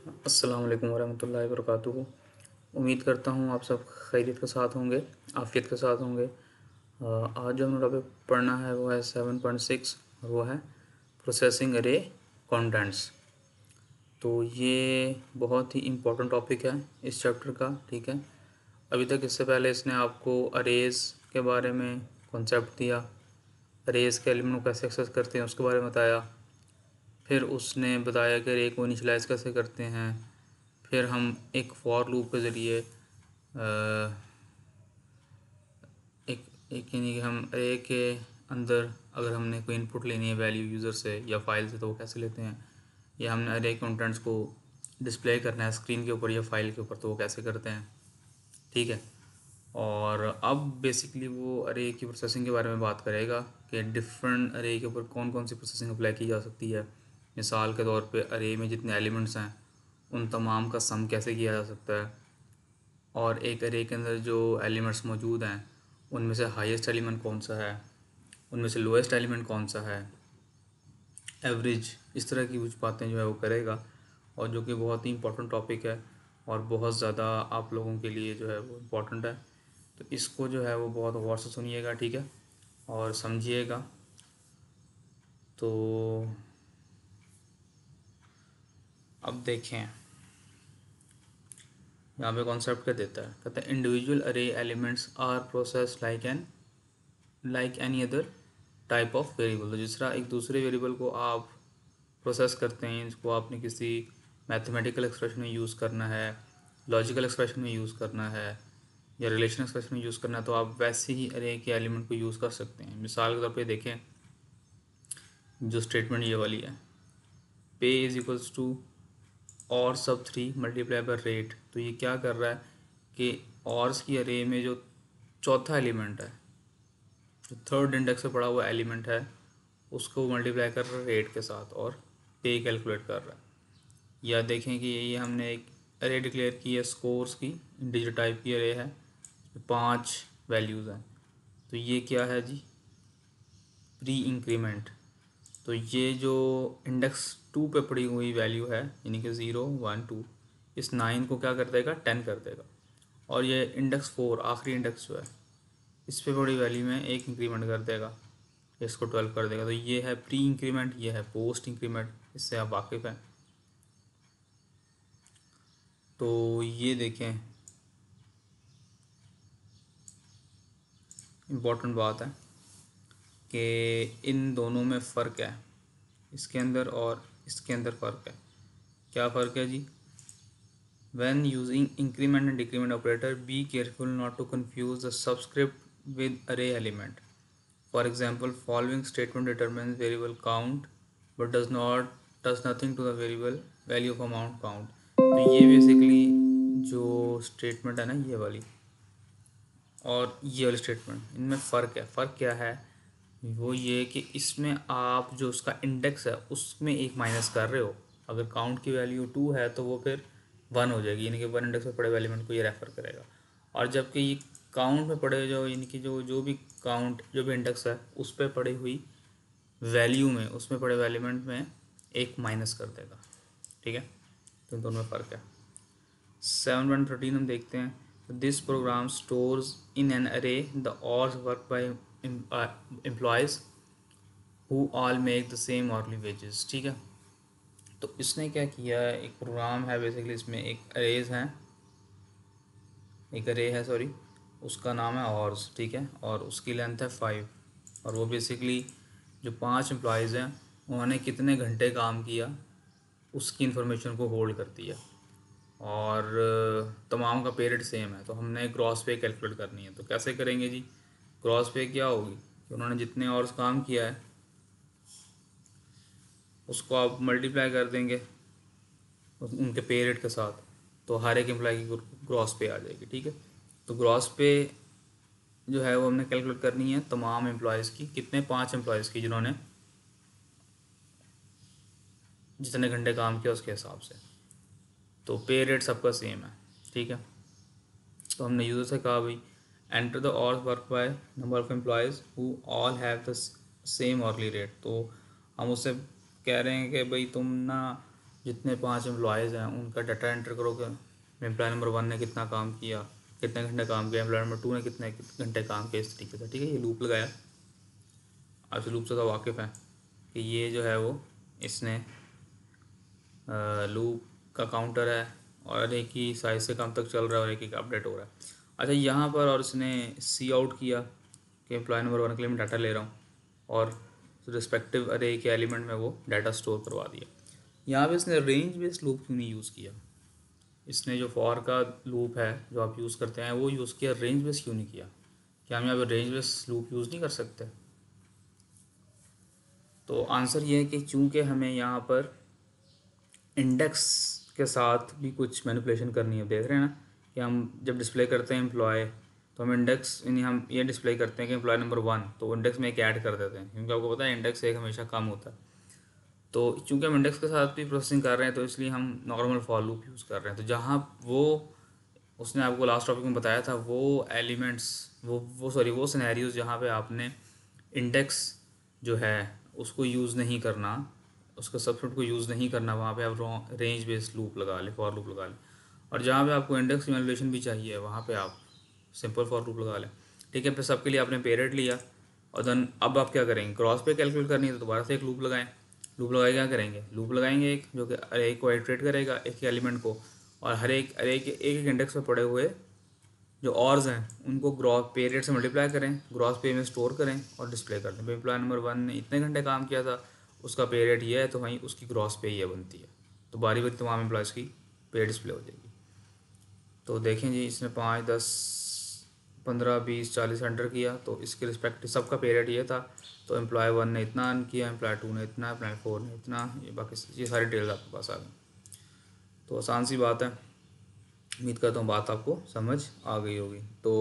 अस्सलाम वालेकुम वरहमतुल्लाहि वबरकातुहू। उम्मीद करता हूँ आप सब खैरियत के साथ होंगे, आफ़ियत के साथ होंगे। आज जो हमें टॉपिक पढ़ना है वो है 7.6 और वो है प्रोसेसिंग अरे कंटेंट्स। तो ये बहुत ही इम्पोर्टेंट टॉपिक है इस चैप्टर का, ठीक है। अभी तक इससे पहले इसने आपको अरेज़ के बारे में कॉन्सेप्ट दिया, अरेज़ के एलिमेंट को कैसे एक्सेस करते हैं उसके बारे में बताया। फिर उसने बताया कि अरे को इनिशियलाइज़ कैसे करते हैं। फिर हम एक फॉर लूप के ज़रिए एक एक यानी कि हम अरे के अंदर अगर हमने कोई इनपुट लेनी है वैल्यू यूज़र से या फाइल से तो वो कैसे लेते हैं, या हमने अरे कंटेंट्स को डिस्प्ले करना है स्क्रीन के ऊपर या फाइल के ऊपर तो वो कैसे करते हैं, ठीक है। और अब बेसिकली वो अरे की प्रोसेसिंग के बारे में बात करेगा कि डिफरेंट अरे के ऊपर कौन कौन सी प्रोसेसिंग अप्लाई की जा सकती है। मिसाल के तौर पे अरे में जितने एलिमेंट्स हैं उन तमाम का सम कैसे किया जा सकता है, और एक अरे के अंदर जो एलिमेंट्स मौजूद हैं उनमें से हाईएस्ट एलिमेंट कौन सा है, उनमें से लोएस्ट एलिमेंट कौन सा है, एवरेज, इस तरह की कुछ बातें जो है वो करेगा। और जो कि बहुत ही इम्पोर्टेंट टॉपिक है और बहुत ज़्यादा आप लोगों के लिए जो है वो इम्पोर्टेंट है। तो इसको जो है वो बहुत गौर से सुनिएगा, ठीक है, और समझिएगा। तो अब देखें यहाँ पे कॉन्सेप्ट क्या देता है। कहते हैं individual array elements are process like any other type of variable. तो जिस तरह एक दूसरे वेरिएबल को आप प्रोसेस करते हैं, इसको आपने किसी मैथमेटिकल एक्सप्रेशन में यूज़ करना है, लॉजिकल एक्सप्रेशन में यूज़ करना है या रिलेशन एक्सप्रेशन में यूज़ करना है, तो आप वैसे ही अरे के एलिमेंट को यूज़ कर सकते हैं। मिसाल के तौर पे देखें, जो स्टेटमेंट ये वाली है, पे इज़ इक्वल्स टू और सब 3 मल्टीप्लाई बाय रेट। तो ये क्या कर रहा है कि ऑर्स की अरे में जो चौथा एलिमेंट है, जो थर्ड इंडेक्स पे पड़ा हुआ एलिमेंट है, उसको मल्टीप्लाई कर रहा है रेट के साथ और पे कैलकुलेट कर रहा है। या देखें कि ये हमने एक अरे डिक्लेयर की है स्कोर्स की, इंटीजर टाइप की अरे है, 5 वैल्यूज़ हैं। तो ये क्या है जी, प्री इंक्रीमेंट। तो ये जो इंडेक्स 2 पे पड़ी हुई वैल्यू है यानी कि 0 1 2, इस 9 को क्या कर देगा, 10 कर देगा। और ये इंडेक्स 4 आखिरी इंडेक्स जो है इस पे बड़ी वैल्यू में एक इंक्रीमेंट कर देगा, इसको 12 कर देगा। तो ये है प्री इंक्रीमेंट, ये है पोस्ट इंक्रीमेंट, इससे आप वाकिफ़ हैं। तो ये देखें इम्पोर्टेंट बात है कि इन दोनों में फ़र्क है, इसके अंदर और इसके अंदर फ़र्क है। क्या फ़र्क है जी, when using increment and decrement operator, be careful not to confuse the subscript with array element. For example, following statement determines variable count but does nothing to the variable value of amount count. तो ये basically जो statement है ना ये वाली और ये वाली स्टेटमेंट, इनमें फ़र्क है। फ़र्क क्या है, वो ये कि इसमें आप जो उसका इंडेक्स है उसमें एक माइनस कर रहे हो। अगर काउंट की वैल्यू 2 है तो वो फिर 1 हो जाएगी, यानी कि 1 इंडेक्स में पड़े हुए एलिमेंट को ये रेफ़र करेगा। और जबकि ये काउंट में पड़े जो यानी कि जो भी काउंट जो भी इंडेक्स है उस पर पड़ी हुई वैल्यू में, उसमें पड़े हुए एलिमेंट में एक माइनस कर देगा, ठीक है। तो इन दोनों में फ़र्क है। 7.13 हम देखते हैं। This program stores in an array the hours work by employees who all make the same hourly wages, ठीक है। तो इसने क्या किया है, एक प्रोग्राम है बेसिकली, इसमें एक अरेज है, एक अरे है सॉरी, उसका नाम है ऑर्स, ठीक है, और उसकी लेंथ है 5। और वो बेसिकली जो 5 एम्प्लॉयज़ हैं उन्होंने कितने घंटे काम किया उसकी इन्फॉर्मेशन को होल्ड करती है। और तमाम का पीरियड सेम है, तो हमने ग्रॉस पे कैलकुलेट करनी है। तो कैसे करेंगे जी, ग्रॉस पे क्या होगी कि उन्होंने जितने आवर्स काम किया है उसको आप मल्टीप्लाई कर देंगे उनके पीरियड के साथ, तो हर एक एम्प्लॉय की ग्रॉस पे आ जाएगी, ठीक है। तो ग्रॉस पे जो है वो हमने कैलकुलेट करनी है तमाम एम्प्लॉयज़ की, कितने, 5 एम्प्लॉयज़ की जिन्होंने जितने घंटे काम किया उसके हिसाब से। तो पे रेट सबका सेम है, ठीक है। तो हमने यूज़र से कहा भाई enter the all work by number of employees who all have the same hourly rate. तो हम उससे कह रहे हैं कि भाई तुम ना जितने 5 एम्प्लॉयज़ हैं उनका डाटा एंटर करो कि एम्प्लॉय नंबर 1 ने कितना काम किया, कितने घंटे काम किया, एम्प्लॉय नंबर 2 ने कितने घंटे काम किया, इस तरीके से। ठीक है, ये लूप लगाया। आप लूप से तो वाकिफ़ हैं कि ये जो है वो इसने लूप का काउंटर है और एक ही साइज़ से कम तक चल रहा है और एक एक अपडेट हो रहा है। अच्छा, यहाँ पर और इसने सी आउट किया कि एम्प्लॉय नंबर 1 के लिए मैं डाटा ले रहा हूँ और रिस्पेक्टिव अरे के एलिमेंट में वो डाटा स्टोर करवा दिया। यहाँ पे इसने रेंज बेस्ड लूप क्यों नहीं यूज़ किया? इसने जो फॉर का लूप है जो आप यूज़ करते हैं वो यूज़ किया, रेंज बेस्ड क्यों नहीं किया? क्या हम यहाँ पे रेंज बेस्ड लूप यूज़ नहीं कर सकते? तो आंसर ये है कि चूँकि हमें यहाँ पर इंडेक्स के साथ भी कुछ मैनिपुलेशन करनी है। देख रहे हैं ना कि हम जब डिस्प्ले करते हैं एम्प्लॉय, तो हम इंडेक्स यानी हम ये डिस्प्ले करते हैं कि एम्प्लॉय नंबर 1, तो इंडेक्स में एक ऐड कर देते हैं क्योंकि आपको पता है इंडेक्स एक हमेशा कम होता है। तो चूंकि हम इंडेक्स के साथ भी प्रोसेसिंग कर रहे हैं तो इसलिए हम नॉर्मल फॉर लूप यूज़ कर रहे हैं। तो जहाँ वो उसने आपको लास्ट टॉपिक में बताया था वो एलिमेंट्स वो सिनेरियोज जहाँ पे आपने इंडेक्स जो है उसको यूज़ नहीं करना, उसका सबसेट को यूज़ नहीं करना, वहाँ पे आप रेंज बेस्ड लूप लगा लें, फॉर लूप लगा लें। और जहाँ पे आपको इंडेक्स इवैल्यूएशन भी चाहिए वहाँ पे आप सिंपल फॉर लूप लगा लें। ठीक है, फिर सबके लिए आपने पेरेट लिया और देन अब आप क्या करेंगे, क्रॉस पे कैलकुलेट करनी है तो दोबारा से एक लूप लगाएं। लूप लगाए क्या करेंगे, लूप लगाएंगे एक जो कि अरे को इटरेट करेगा एक एलिमेंट को, और हर एक अरे के एक एक इंडेक्स में पड़े हुए जो ऑर्स हैं उनको ग्रॉस पे रेट से मल्टीप्लाई करें, ग्रॉस पे में स्टोर करें और डिस्प्ले कर दें। एम्प्लॉय नंबर 1 ने इतने घंटे काम किया था, उसका पे रेट ये है, तो वहीं उसकी ग्रॉस पे ये बनती है। तो बारी बारी तमाम एम्प्लॉयज़ की पे डिस्प्ले हो जाएगी। तो देखें जी, इसने 5, 10, 15, 20, 40 एंटर किया तो इसके रिस्पेक्ट सबका पे रेट ये था। तो एम्प्लॉय 1 ने इतना अर्न किया, एम्प्लॉय 2 ने इतना, एम्प्लॉय 4 ने इतना, ये बाकी ये सारी डिटेल्स आपके पास आ गई। तो आसान सी बात है, उम्मीद करता हूँ बात आपको समझ आ गई होगी। तो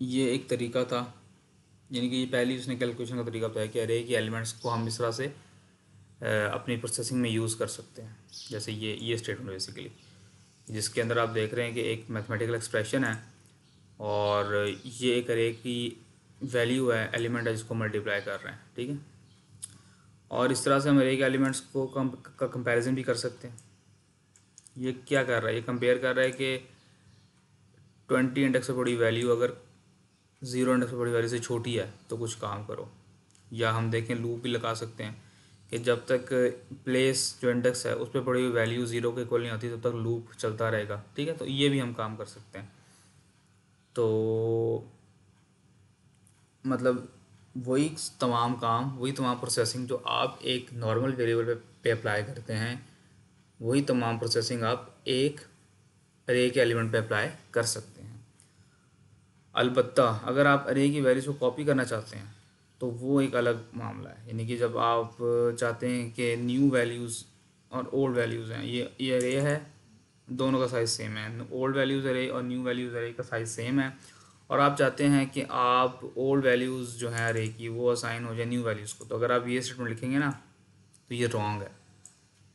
ये एक तरीका था, यानी कि ये पहली उसने कैलकुलेशन का तरीका बताया कि अरे की एलिमेंट्स को हम इस तरह से अपनी प्रोसेसिंग में यूज़ कर सकते हैं। जैसे ये स्टेटमेंट बेसिकली जिसके अंदर आप देख रहे हैं कि एक मैथमेटिकल एक्सप्रेशन है और ये एक अरे की वैल्यू है, एलिमेंट है जिसको मल्टीप्लाई कर रहे हैं। ठीक है, और इस तरह से हम अरे के एलिमेंट्स को का कंपैरिजन भी कर सकते हैं। ये क्या कर रहा है, ये कंपेयर कर रहा है कि 20 इंडेक्स से बड़ी वैल्यू अगर 0 इंडेक्स से बड़ी वैल्यू से छोटी है तो कुछ काम करो। या हम देखें लूप भी लगा सकते हैं कि जब तक प्लेस जो इंडेक्स है उस पर पड़ी हुई वैल्यू 0 के इक्वल नहीं होती तब तक लूप चलता रहेगा। ठीक है, तो ये भी हम काम कर सकते हैं। तो मतलब वही तमाम काम, वही तमाम प्रोसेसिंग जो आप एक नॉर्मल वेरिएबल पे अप्लाई करते हैं, वही तमाम प्रोसेसिंग आप एक अरे के एलिमेंट पे अप्लाई कर सकते हैं। अलबत्ता अगर आप अरे की वैल्यूज़ को कॉपी करना चाहते हैं तो वो एक अलग मामला है। यानी कि जब आप चाहते हैं कि न्यू वैल्यूज़ और ओल्ड वैल्यूज़ हैं, ये अरे है, दोनों का साइज़ सेम है, ओल्ड वैल्यूज़ अरे और न्यू वैल्यूज़ अरे का साइज़ सेम है, और आप चाहते हैं कि आप ओल्ड वैल्यूज़ जो हैं अरे की वो असाइन हो जाए न्यू वैल्यूज़ को, तो अगर आप ये स्टेटमेंट लिखेंगे ना तो ये रॉन्ग है।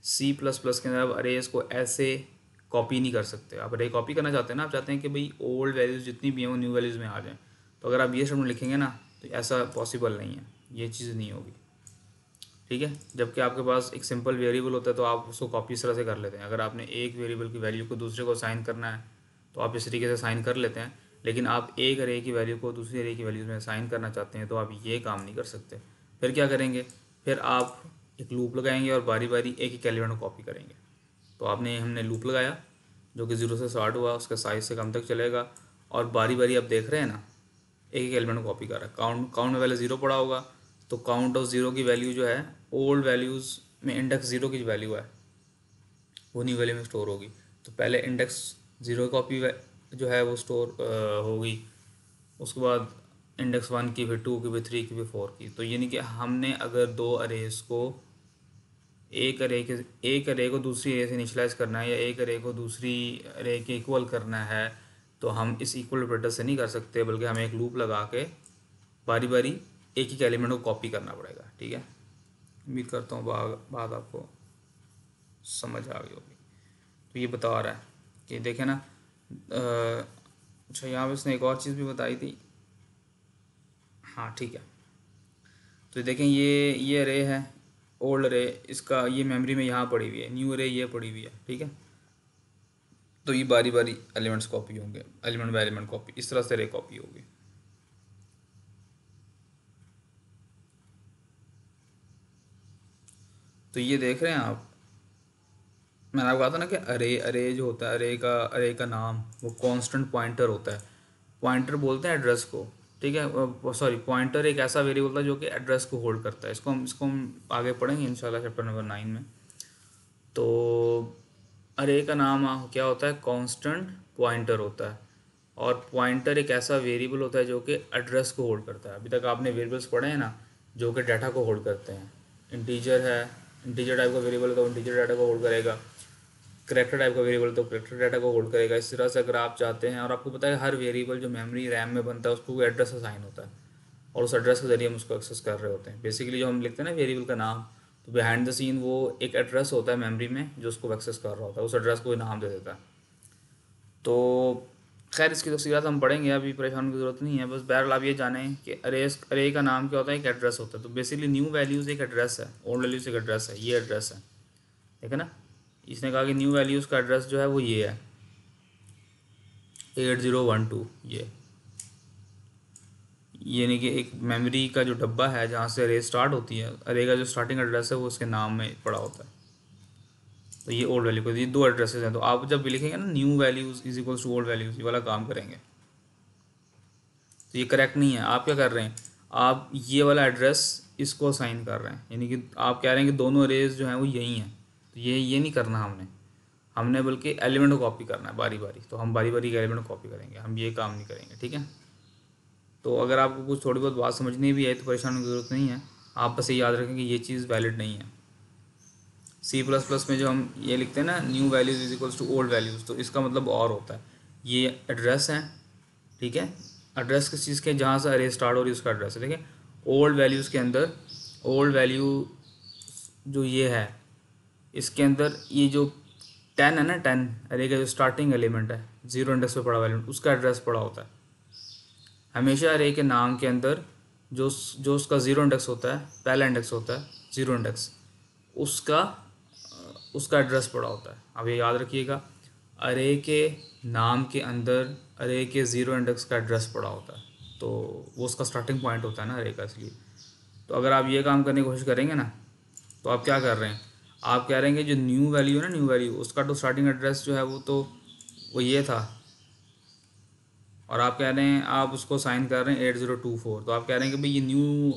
C++ के अंदर आप अरेज को ऐसे कॉपी नहीं कर सकते। आप अरे कॉपी करना चाहते हैं ना, आप चाहते हैं कि भाई ओल्ड वैल्यूज़ जितनी भी हैं वो न्यू वैल्यूज़ में आ जाएं, तो अगर आप ये स्टेटमेंट लिखेंगे ना तो ऐसा पॉसिबल नहीं है, ये चीज़ नहीं होगी। ठीक है, जबकि आपके पास एक सिंपल वेरिएबल होता है तो आप उसको कॉपी इस तरह से कर लेते हैं। अगर आपने एक वेरिएबल की वैल्यू को दूसरे को असाइन करना है तो आप इस तरीके से असाइन कर लेते हैं, लेकिन आप एक अरे की वैल्यू को दूसरी अरे की वैल्यूज़ में असाइन करना चाहते हैं तो आप ये काम नहीं कर सकते। फिर क्या करेंगे, फिर आप एक लूप लगाएंगे और बारी बारी एक एक एलिमेंट को कॉपी करेंगे। तो हमने लूप लगाया जो कि 0 से स्टार्ट हुआ, उसके साइज़ से कम तक चलेगा, और बारी बारी आप देख रहे हैं ना एक एक एलिमेंट को कॉपी कर रहा है। काउंट में पहले 0 पड़ा होगा तो काउंट ऑफ 0 की वैल्यू जो है ओल्ड वैल्यूज़ में इंडेक्स 0 की वैल्यू है वो न्यू वैल्यू में स्टोर होगी। तो पहले इंडेक्स 0 की कॉपी जो है वो स्टोर होगी, उसके बाद इंडेक्स 1 की, फिर 2 की, फिर 3 की, फिर 4 की। तो यानी कि हमने अगर दो अरेज को एक अरे को दूसरी अरे से इनिशलाइज करना है या एक अरे को दूसरी अरे के इक्वल करना है तो हम इस इक्वल ऑपरेटर से नहीं कर सकते, बल्कि हमें एक लूप लगा के बारी बारी एक ही एलिमेंट को कॉपी करना पड़ेगा। ठीक है, उम्मीद करता हूँ बात आपको समझ आ गई होगी। तो ये बता रहा है कि देखें ना, अच्छा यहाँ पे इसने एक और चीज़ भी बताई थी। हाँ ठीक है, तो देखें ये अरे है, ओल्ड अरे इसका ये मेमोरी में यहाँ पड़ी हुई है, न्यू अरे ये पड़ी हुई है, ठीक है। तो ये बारी बारी एलिमेंट्स कॉपी होंगे, एलिमेंट बाय एलिमेंट कॉपी, इस तरह से अरे कॉपी होगी। तो ये देख रहे हैं आप, मैंने आपको कहा था ना कि अरे अरे जो होता है, अरे का नाम वो कांस्टेंट पॉइंटर होता है। पॉइंटर बोलते हैं एड्रेस को, ठीक है। सॉरी, पॉइंटर एक ऐसा वेरिएबल होता है जो कि एड्रेस को होल्ड करता है। इसको हम आगे पढ़ेंगे इंशाल्लाह चैप्टर नंबर 9 में। तो अरे का नाम क्या होता है, कांस्टेंट पॉइंटर होता है। और पॉइंटर एक ऐसा वेरिएबल होता है जो कि एड्रेस को होल्ड करता है। अभी तक आपने वेरिएबल्स पढ़े हैं ना, जो कि डाटा को होल्ड करते हैं। इंटीजर है, इंटीजर टाइप का वेरिएबल तो इंटीजर डाटा को होल्ड करेगा। करेक्टर टाइप का वेरिएबल तो करेक्टर डाटा को होल्ड करेगा। इस तरह से अगर आप चाहते हैं, और आपको पता है हर वेरिएबल जो मेमोरी रैम में बनता है उसको कोई एड्रेस असाइन होता है, और उस एड्रेस के जरिए हम उसको एक्सेस कर रहे होते हैं। बेसिकली जो हम लिखते हैं ना वेरिएबल का नाम, तो बिहाइंड द सीन वो एक एड्रेस होता है मेमोरी में जो उसको एक्सेस कर रहा होता है, उस एड्रेस को कोई नाम दे देता है। तो खैर इसकी तफसीलात हम पढ़ेंगे, अभी परेशान होने की ज़रूरत नहीं है। बस बहरहाल आप ये जानें कि अरे का नाम क्या होता है, एक एड्रेस होता है। तो बेसिकली न्यू वैल्यूज़ एक एड्रेस है, ओल्ड वैल्यूज़ एक एड्रेस है, ये एड्रेस है, ठीक है ना। इसने कहा कि न्यू वैल्यूज़ का एड्रेस जो है वो ये है 8012। ये यानी कि एक मेमोरी का जो डब्बा है जहाँ से अरे स्टार्ट होती है, अरे का जो स्टार्टिंग एड्रेस है वो उसके नाम में पड़ा होता है। तो ये ओल्ड वैल्यू को, ये दो एड्रेसेस हैं। तो आप जब भी लिखेंगे ना new values is equals to old values, ये वाला काम करेंगे तो ये करेक्ट नहीं है। आप क्या कर रहे हैं, आप ये वाला एड्रेस इसको असाइन कर रहे हैं, यानी कि आप कह रहे हैं कि दोनों अरेज जो हैं वो यही हैं। तो ये नहीं करना हमने, हमने बल्कि एलिमेंट को कॉपी करना है बारी बारी। तो हम बारी बारी के एलिमेंट को कॉपी करेंगे, हम ये काम नहीं करेंगे, ठीक है। तो अगर आपको कुछ थोड़ी बहुत बात समझनी भी है तो परेशान होने की ज़रूरत नहीं है। आप बस ये याद रखें कि ये चीज़ वैलिड नहीं है। C++ में जो हम ये लिखते हैं ना new values is equals to old values, तो इसका मतलब और होता है। ये एड्रेस है, ठीक है। एड्रेस किस चीज़ के, जहाँ से अरे स्टार्ट हो रही है उसका एड्रेस है, ठीक है। ओल्ड वैल्यूज़ के अंदर, ओल्ड वैल्यू जो ये है इसके अंदर ये जो 10 है ना, 10 अरे का जो स्टार्टिंग एलिमेंट है, जीरो इंडेक्स पे पड़ा हुआ एलिमेंट, उसका एड्रेस पड़ा होता है। हमेशा अरे के नाम के अंदर जो जो उसका ज़ीरो इंडेक्स होता है, पहला इंडेक्स होता है ज़ीरो इंडेक्स, उसका उसका एड्रेस पड़ा होता है। अब ये याद रखिएगा, अरे के नाम के अंदर अरे के ज़ीरो इंडेक्स का एड्रेस पड़ा होता है, तो वो उसका स्टार्टिंग पॉइंट होता है ना अरे का, इसलिए। तो अगर आप ये काम करने की कोशिश करेंगे ना, तो आप क्या कर रहे हैं, आप कह रहे हैं कि जो न्यू वैल्यू है ना, न्यू वैल्यू उसका तो स्टार्टिंग एड्रेस जो है वो ये था, और आप कह रहे हैं आप उसको साइन कर रहे हैं 8024। तो आप कह रहे हैं कि भाई ये न्यू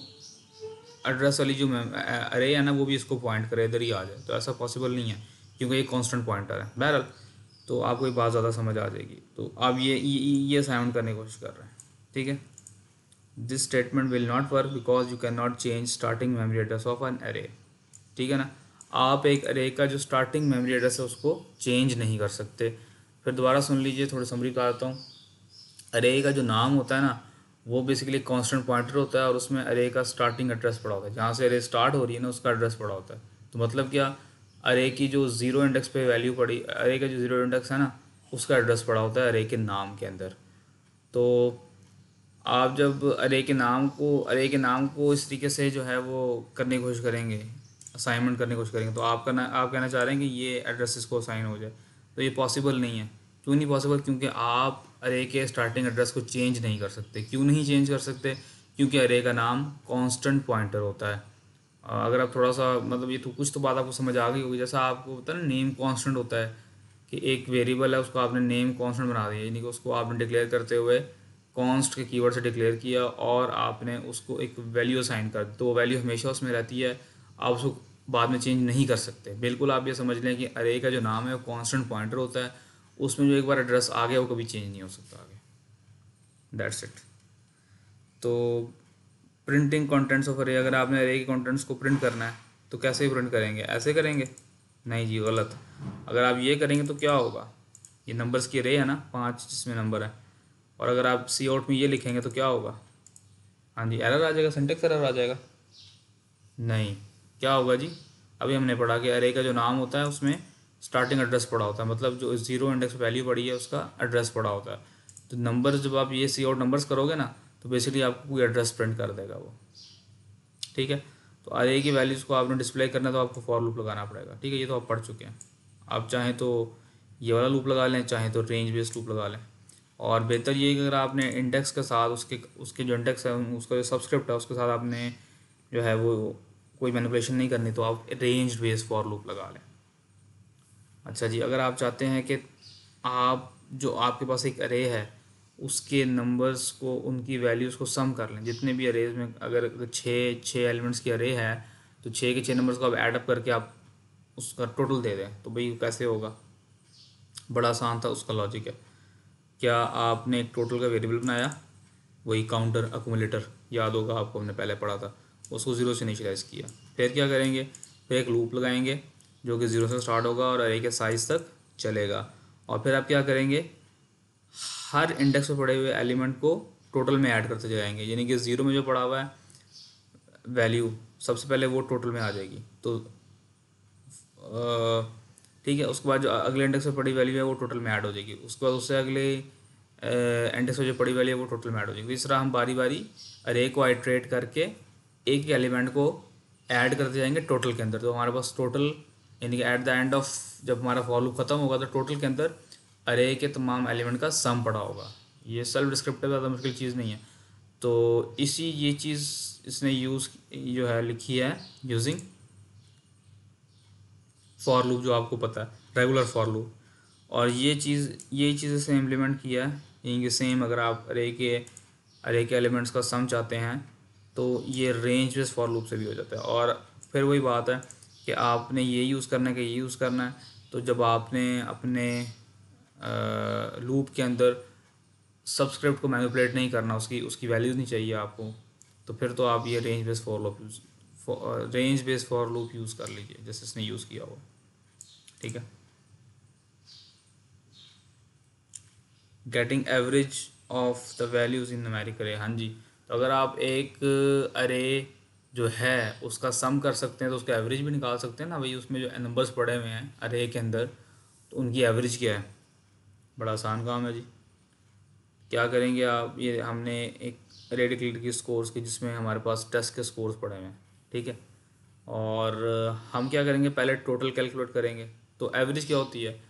एड्रेस वाली जो अरे है ना वो भी इसको पॉइंट करे, इधर ही आ जाए। तो ऐसा पॉसिबल नहीं है क्योंकि ये कांस्टेंट पॉइंटर है। बहरहाल तो आपको ये बात ज़्यादा समझ आ जाएगी। तो आप ये असाइनमेंट करने की कोशिश कर रहे हैं, ठीक है। This statement will not work because you can not change starting memory address of an array, ठीक है ना। आप एक अरे का जो स्टार्टिंग मेमोरी एड्रेस है उसको चेंज नहीं कर सकते। फिर दोबारा सुन लीजिए, थोड़ी समरी बताता हूँ। अरे का जो नाम होता है ना वो बेसिकली कांस्टेंट पॉइंटर होता है, और उसमें अरे का स्टार्टिंग एड्रेस पड़ा होता है, जहाँ से अरे स्टार्ट हो रही है ना उसका एड्रेस पड़ा होता है। तो मतलब क्या, अरे की जो ज़ीरो इंडेक्स पे वैल्यू पड़ी, अरे का जो ज़ीरो इंडेक्स है ना उसका एड्रेस पड़ा होता है अरे के नाम के अंदर। तो आप जब अरे के नाम को इस तरीके से जो है वो करने की कोशिश करेंगे, असाइनमेंट करने की कोशिश करेंगे, तो आप कहना चाह रहे हैं कि ये एड्रेस इसको असाइन हो जाए, तो ये पॉसिबल नहीं है। क्यों नहीं पॉसिबल, क्योंकि आप अरे के स्टार्टिंग एड्रेस को चेंज नहीं कर सकते। क्यों नहीं चेंज कर सकते, क्योंकि अरे का नाम कांस्टेंट पॉइंटर होता है। अगर आप थोड़ा सा मतलब ये तो कुछ तो बात आपको समझ आ गई होगी। जैसा आपको पता है ना नेम कांस्टेंट होता है, कि एक वेरिएबल है उसको आपने नेम कांस्टेंट बना दिया, यानी कि उसको आपने डिक्लेयर करते हुए कॉन्स्ट के कीवर्ड से डिक्लेयर किया और आपने उसको एक वैल्यू असाइन कर दी, तो वो वैल्यू हमेशा उसमें रहती है, आप उसको बाद में चेंज नहीं कर सकते। बिल्कुल आप ये समझ लें कि अरे का जो नाम है वो कांस्टेंट पॉइंटर होता है, उसमें जो एक बार एड्रेस आ गया वो कभी चेंज नहीं हो सकता आगे। That's it. तो प्रिंटिंग कंटेंट्स ऑफ अरे, अगर आपने अरे के कंटेंट्स को प्रिंट करना है तो कैसे प्रिंट करेंगे, ऐसे करेंगे? नहीं जी, गलत। अगर आप ये करेंगे तो क्या होगा, ये नंबर्स की अरे है ना 5 जिसमें नंबर है, और अगर आप सी आउट में ये लिखेंगे तो क्या होगा? हाँ जी, एरर आ जाएगा, सिंटेक्स एरर आ जाएगा। नहीं, क्या होगा जी? अभी हमने पढ़ा कि अरे का जो नाम होता है उसमें स्टार्टिंग एड्रेस पड़ा होता है, मतलब जो ज़ीरो इंडेक्स वैल्यू पड़ी है उसका एड्रेस पड़ा होता है। तो नंबर्स जब आप ये सी आउट नंबर्स करोगे ना तो बेसिकली आपको कोई एड्रेस प्रिंट कर देगा वो, ठीक है। तो अरे की वैल्यूज़ को आपने डिस्प्ले करना है तो आपको फॉर लूप लगाना पड़ेगा। ठीक है, ये तो आप पढ़ चुके हैं। आप चाहें तो ये वाला लूप लगा लें, चाहें तो रेंज बेस्ड लूप लगा लें। और बेहतर ये है कि अगर आपने इंडेक्स के साथ उसके उसके जो इंडेक्स है, उसका जो सबस्क्रिप्ट है, उसके साथ आपने जो है वो कोई मैनिपुलेशन नहीं करनी, तो आप रेंज बेस्ड फॉर लूप लगा लें। अच्छा जी, अगर आप चाहते हैं कि आप जो आपके पास एक अरे है उसके नंबर्स को, उनकी वैल्यूज़ को सम कर लें, जितने भी अरेज में अगर छः एलिमेंट्स की अरे है तो छः के छः नंबर्स को आप ऐडअप करके आप उसका टोटल दे दें, तो भाई कैसे होगा? बड़ा आसान था, उसका लॉजिक है। क्या आपने एक टोटल का वेरिएबल बनाया, वही काउंटर अक्यूमुलेटर, याद होगा आपको, हमने पहले पढ़ा था, उसको ज़ीरो से इनिशियलाइज़ किया। फिर क्या करेंगे? फिर एक लूप लगाएंगे जो कि ज़ीरो से स्टार्ट होगा और अरे के साइज़ तक चलेगा। और फिर आप क्या करेंगे? हर इंडेक्स में पड़े हुए एलिमेंट को टोटल में ऐड करते जाएंगे, यानी कि ज़ीरो में जो पड़ा हुआ है वैल्यू, सबसे पहले वो टोटल में आ जाएगी। तो ठीक है, उसके बाद जो अगले इंडेक्स में पड़ी वैल्यू है वो टोटल में ऐड हो जाएगी। उसके बाद उससे अगले इंडेक्स में जो पड़ी वैल्यू है वो टोटल में ऐड हो जाएगी। इस तरह हम बारी बारी अरे को आइट्रेट करके एक एलिमेंट को ऐड करते जाएंगे टोटल के अंदर। तो हमारे पास टोटल, यानी कि एट द एंड ऑफ, जब हमारा फॉर लूप खत्म होगा तो टोटल के अंदर अरे के तमाम एलिमेंट का सम पड़ा होगा। ये सेल्फ डिस्क्रिप्टिव, ज़्यादा मुश्किल चीज़ नहीं है। तो ये चीज़ इसने यूज़ जो है लिखी है यूजिंग फॉर लूप, जो आपको पता है रेगुलर फॉर लूप। और ये चीज़ इसने इम्प्लीमेंट किया है। यानी कि सेम अगर आप अरे के एलिमेंट्स का सम चाहते हैं तो ये रेंज बेस्ड फॉर लूप से भी हो जाता है। और फिर वही बात है कि आपने ये यूज़ करना है कि ये यूज़ करना है। तो जब आपने अपने लूप के अंदर सबस्क्रिप्ट को मैनिपुलेट नहीं करना, उसकी उसकी वैल्यूज़ नहीं चाहिए आपको, तो फिर तो आप ये range based for loop use कर लीजिए, जैसे इसने यूज़ किया हो। ठीक है, getting average of the values in numeric अरे। हाँ जी, तो अगर आप एक अरे जो है उसका सम कर सकते हैं तो उसका एवरेज भी निकाल सकते हैं ना भाई। उसमें जो नंबर्स पड़े हुए हैं अरे के अंदर, तो उनकी एवरेज क्या है? बड़ा आसान काम है जी। क्या करेंगे आप? ये हमने एक अरे डिक्लेयर की स्कोर्स की, जिसमें हमारे पास टेस्ट के स्कोर्स पड़े हुए हैं। ठीक है, और हम क्या करेंगे? पहले टोटल कैलकुलेट करेंगे। तो एवरेज क्या होती है?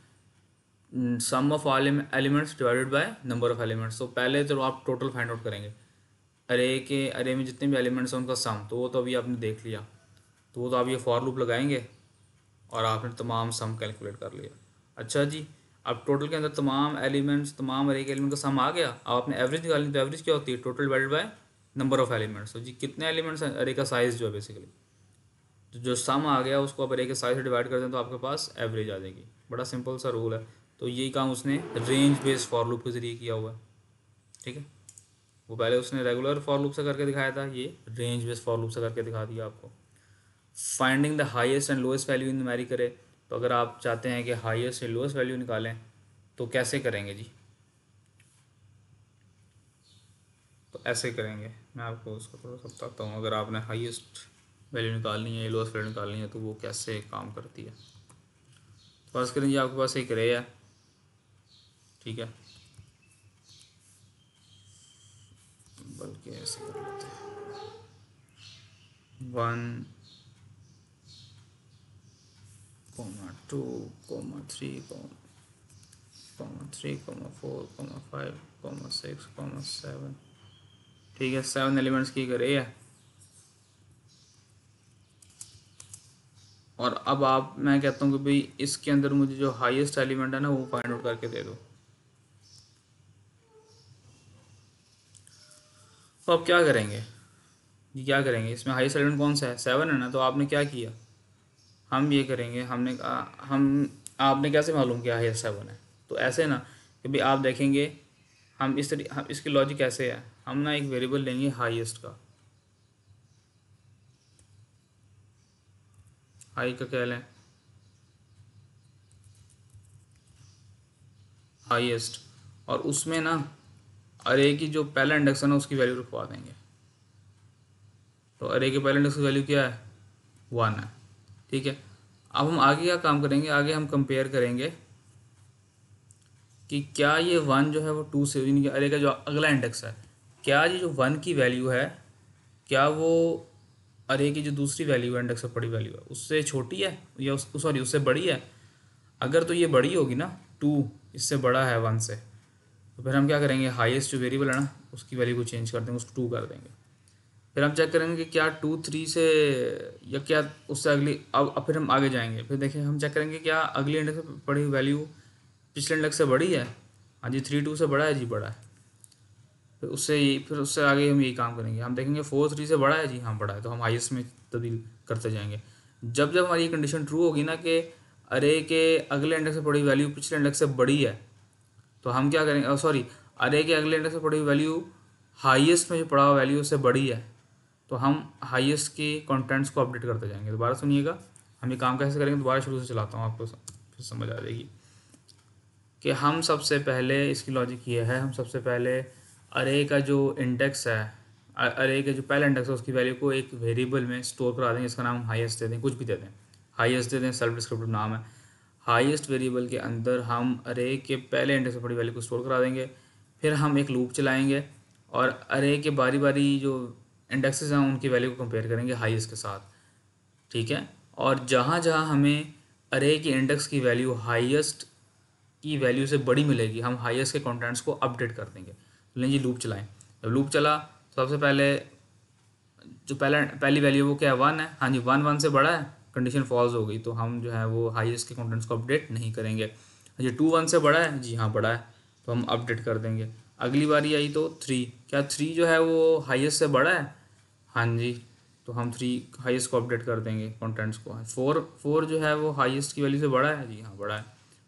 Sum of all elements divided by number of elements. तो पहले तो आप टोटल फाइंड आउट करेंगे, अरे में जितने भी एलिमेंट्स हैं उनका सम। तो वो तो अभी आपने देख लिया, तो वो तो आप ये फॉर लूप लगाएंगे और आपने तमाम सम कैलकुलेट कर लिया। अच्छा जी, अब टोटल के अंदर तमाम एलिमेंट्स, तमाम अरे के एलिमेंट का सम आ गया। अब आपने एवरेज निकालनी, तो एवरेज क्या होती है? Total divided by number of elements. तो जी कितने एलिमेंट्स हैं? अरे का साइज़ जो है बेसिकली, तो जो सम आ गया उसको आप अरे के साइज से डिवाइड कर दें तो आपके पास एवरेज आ जाएगी। बड़ा सिंपल सा रूल है। तो यही काम उसने रेंज बेस्ड फॉर लूप के ज़रिए किया हुआ है। ठीक है, वो पहले उसने रेगुलर फॉर लूप से करके दिखाया था, ये रेंज बेस्ड फॉर लूप से करके दिखा दिया आपको। Finding the highest and lowest value in numeric करे। तो अगर आप चाहते हैं कि हाईएस्ट एंड लोएस्ट वैल्यू निकालें तो कैसे करेंगे जी? तो ऐसे करेंगे, मैं आपको उसको थोड़ा सा बताता हूँ। अगर आपने हाईएस्ट वैल्यू निकालनी है, लोएस्ट वैल्यू निकालनी है, तो वो कैसे काम करती है। फर्स्ट करें जी, आपके पास एक रे है। ठीक है, बल्कि ऐसे कर लेते हैं, 1,2,3,4,5,6,7। ठीक है, 7 एलिमेंट्स की एक रे है। और अब मैं कहता हूँ कि भाई इसके अंदर मुझे जो हाईएस्ट एलिमेंट है ना वो फाइंड आउट करके दे दो। तो अब क्या करेंगे जी? क्या करेंगे? इसमें हाईएस्ट एलिमेंट कौन सा है? 7 है ना। तो आपने क्या किया? हम ये करेंगे, हमने कहा हम आपने कैसे मालूम किया हाईएस्ट 7 है? तो ऐसे ना कि भाई आप देखेंगे, हम इसकी लॉजिक कैसे है, हम ना एक वेरिएबल लेंगे हाईएस्ट का। हाई का क्या लें? हाईएस्ट। और उसमें ना अरे की जो पहला इंडेक्स है ना उसकी वैल्यू रखवा देंगे। तो अरे के पहले इंडेक्स की वैल्यू क्या है? 1 है। ठीक है, अब हम आगे क्या काम करेंगे? आगे हम कंपेयर करेंगे कि क्या ये 1 जो है वो 2 से, यानी कि अरे का जो अगला इंडेक्स है, क्या ये जो 1 की वैल्यू है क्या वो अरे की जो दूसरी वैल्यू है इंडेक्स में पड़ी वैल्यू है उससे छोटी है या सॉरी उससे बड़ी है। अगर तो ये बड़ी होगी ना, 2 इससे बड़ा है 1 से, तो फिर हम क्या करेंगे, हाईएस्ट जो वेरिएबल है ना उसकी वैल्यू को चेंज कर देंगे, उसको 2 कर देंगे। फिर हम चेक करेंगे कि क्या 2 3 से या क्या उससे अगली, अब फिर हम आगे जाएंगे, फिर देखें हम चेक करेंगे क्या अगली इंडेक्स में पड़ी हुई वैल्यू पिछले इंडेक्स से बड़ी है। हाँ जी, 3 2 से बड़ा है जी, बड़ा है। फिर उससे आगे हम यही काम करेंगे, हम देखेंगे 4 3 से बड़ा है जी, हाँ बड़ा है, तो हम हाईएस्ट में तब्दील करते जाएंगे। जब जब हमारी कंडीशन ट्रू होगी ना कि अरे के अगले इंडेक्स से पड़ी वैल्यू पिछले इंडेक्स से बड़ी है, तो हम क्या करेंगे, सॉरी, अरे के अगले इंडेक्स से पड़ी हुई वैल्यू हाईएस्ट में जो पड़ा हुआ वैल्यू उससे बड़ी है, तो हम हाईएस्ट के कंटेंट्स को अपडेट करते जाएंगे। दोबारा सुनिएगा, हम ये काम कैसे करेंगे, दोबारा शुरू से चलाता हूँ, आपको फिर समझ आ जाएगी कि हम सबसे पहले, इसकी लॉजिक ये है, हम सबसे पहले अरे का जो इंडेक्स है, अरे का जो पहला इंडेक्स है उसकी वैल्यू को एक वेरिएबल में स्टोर करा देंगे, इसका नाम हाईएस्ट दे दें, कुछ भी दे दें, हाईएस्ट दे दें, सेल्फ डिस्क्रिप्टिव नाम है। हाईएस्ट वेरिएबल के अंदर हम अरे के पहले इंडेक्स में पड़ी वैल्यू को स्टोर करा देंगे। फिर हम एक लूप चलाएंगे और अरे के बारी बारी जो इंडेक्सेस हैं उनकी वैल्यू को कंपेयर करेंगे हाईएस्ट के साथ, ठीक है। और जहाँ जहाँ हमें अरे की इंडेक्स की वैल्यू हाईएस्ट की वैल्यू से बड़ी मिलेगी, हम हाईएस्ट के कंटेंट्स को अपडेट कर देंगे। तो लें जी लूप चलाएं। जब लूप चला तो सबसे पहले जो पहली वैल्यू वो क्या है, 1 है। हाँ जी, 1 से बड़ा है, कंडीशन फॉल्स हो गई, तो हम जो है वो हाईएस्ट के कंटेंट्स को अपडेट नहीं करेंगे। हाँ जी, 2 1 से बड़ा है जी, हाँ बड़ा है, तो हम अपडेट कर देंगे। अगली बारी आई तो 3, क्या 3 जो है वो हाईएस्ट से बड़ा है, हाँ जी, तो हम 3 हाईएस्ट को अपडेट कर देंगे कंटेंट्स को। 4 जो है वो हाईएस्ट की वैल्यू से बड़ा है जी, हाँ बड़ा है।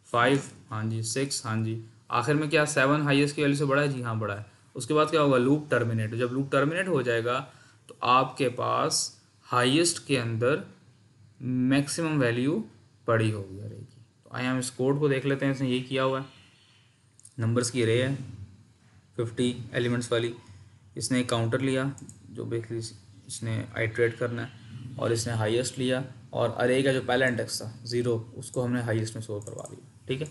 5, हाँ जी, 6, हाँ जी, आखिर में क्या 7 हाईएस्ट की वैल्यू से बड़ा है जी, हाँ बड़ा है। उसके बाद क्या होगा, लूप टर्मिनेट। जब लूप टर्मिनेट हो जाएगा तो आपके पास हाईएस्ट के अंदर मैक्सिमम वैल्यू पड़ी होगी अरे की। तो आइए हम इस कोड को देख लेते हैं, इसने यही किया हुआ है। नंबर्स की अरे है 50 एलिमेंट्स वाली। इसने एक काउंटर लिया जो बेसिकली इसने आइट्रेट करना है, और इसने हाईएस्ट लिया, और अरे का जो पहला इंडेक्स था 0 उसको हमने हाईएस्ट में स्टोर करवा दिया, ठीक है।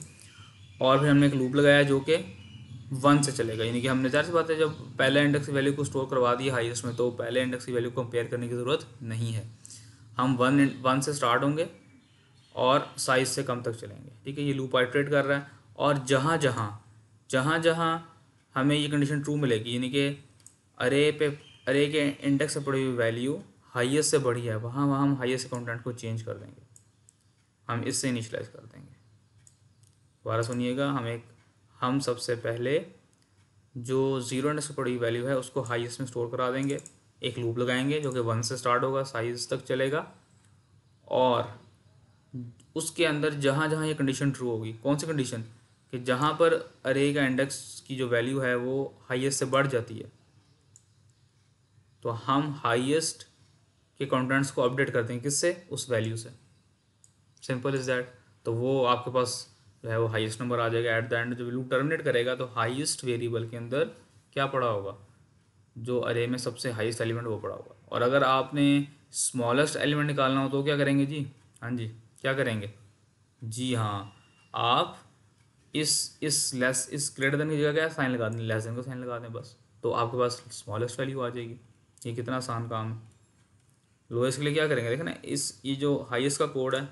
और फिर हमने एक लूप लगाया जो कि 1 से चलेगा, यानी कि हमने ज़ाहिर सी बात है जब पहले इंडेक्स की वैल्यू को स्टोर करवा दी हाईएस्ट में, तो पहले इंडेक्स की वैल्यू को कंपेयर करने की ज़रूरत नहीं है। हम 1 से स्टार्ट होंगे और साइज से कम तक चलेंगे, ठीक है। ये लूप आइट्रेट कर रहा है, और जहाँ जहाँ हमें ये कंडीशन ट्रू मिलेगी, यानी कि अरे के इंडेक्स से पड़ी हुई वैल्यू हाईएस्ट से बड़ी है, वहाँ वहाँ हम हाईएस्ट कंटेंट को चेंज कर देंगे, हम इससे इनिशलाइज कर देंगे। दोबारा सुनिएगा, हम सबसे पहले जो 0 इंडेक्स से पड़ी हुई वैल्यू है उसको हाईएस्ट में स्टोर करा देंगे, एक लूप लगाएंगे जो कि 1 से स्टार्ट होगा, साइज तक चलेगा, और उसके अंदर जहाँ जहाँ ये कंडीशन ट्रू होगी, कौन सी कंडीशन, कि जहाँ पर अरे का इंडेक्स की जो वैल्यू है वो हाईएस्ट से बढ़ जाती है, तो हम हाईएस्ट के कंटेंट्स को अपडेट करते हैं, किससे, उस वैल्यू से। Simple is that. तो वो आपके पास जो है वो हाईएस्ट नंबर आ जाएगा एट द एंड। जब लूप टर्मिनेट करेगा तो हाईएस्ट वेरिएबल के अंदर क्या पड़ा होगा, जो अरे में सबसे हाईएस्ट एलिमेंट वो पड़ा होगा। और अगर आपने स्मॉलेस्ट एलिमेंट निकालना हो तो क्या करेंगे जी, हाँ जी, क्या करेंगे जी, हाँ, आप इस ग्रेटर देन की जगह क्या साइन लगा दें, लेस देन का साइन लगा दें, बस, तो आपके पास स्मॉलेस्ट वैल्यू आ जाएगी। ये कितना आसान काम है। लोएस्ट के लिए क्या करेंगे, देखें ना, ये जो हाईएस्ट का कोड है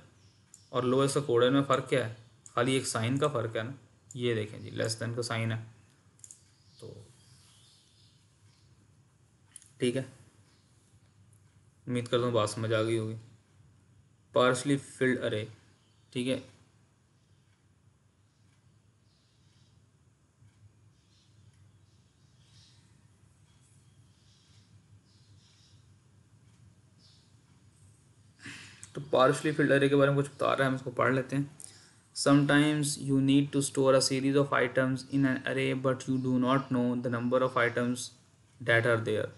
और लोएस्ट का कोड है, इनमें फ़र्क क्या है, खाली एक साइन का फ़र्क है ना। ये देखें जी, लेस देन का साइन है, तो ठीक है। उम्मीद करता हूँ बात समझ आ गई होगी। पार्शली फिल्ड अरे, ठीक है। तो पार्शली फिल्ड अरे के बारे में कुछ बता रहा है, हम इसको पढ़ लेते हैं। Sometimes you need to store a series of items in an array but you do not know the number of items that are there,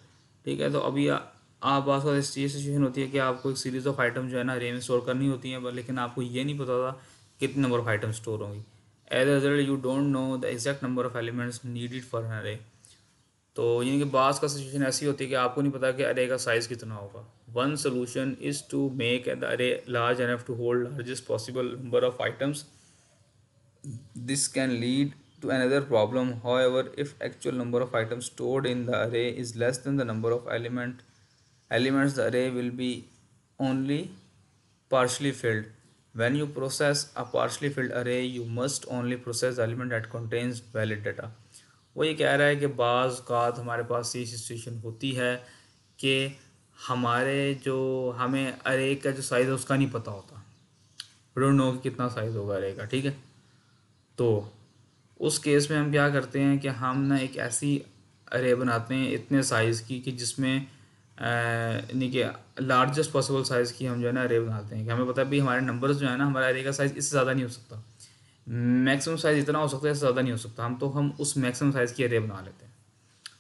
ठीक है। तो अभी आप बात कर, ये सिचुएशन होती है कि आपको एक सीरीज़ ऑफ आइटम जो है ना अरे में स्टोर करनी होती है, लेकिन आपको ये नहीं पता था कितने नंबर ऑफ आइटम स्टोर होंगी। As a result you don't know the exact number of elements needed for an array. तो यानी कि बास का सिचुएशन ऐसी होती है कि आपको नहीं पता कि अरे का साइज़ कितना होगा। One solution is to make the array large enough to hold largest possible number of items. This can lead to another problem. However, if actual number of items stored in the array is less than the number of elements the array will be only partially filled. When you process a partially filled array you must only process the element that contains valid data. वो ये कह रहा है कि बाज़ औक़ात हमारे पास ये सिचुएशन होती है कि हमारे जो हमें अरे का जो साइज़ है उसका नहीं पता होता, वी डोंट नो कि कितना साइज़ होगा अरे का, ठीक है। तो उस केस में हम क्या करते हैं कि हम ना एक ऐसी अरे बनाते हैं इतने साइज़ की कि जिसमें यानी कि लार्जेस्ट पॉसिबल साइज़ की हम जो है ना अरे बनाते हैं कि हमें पता है भाई हमारे नंबर्स जो है ना, हमारा अरे का साइज़ इससे ज़्यादा नहीं हो सकता, मैक्सिमम साइज़ इतना हो सकता है, इससे ज़्यादा नहीं हो सकता। हम उस मैक्सिमम साइज़ की अरे बना लेते हैं।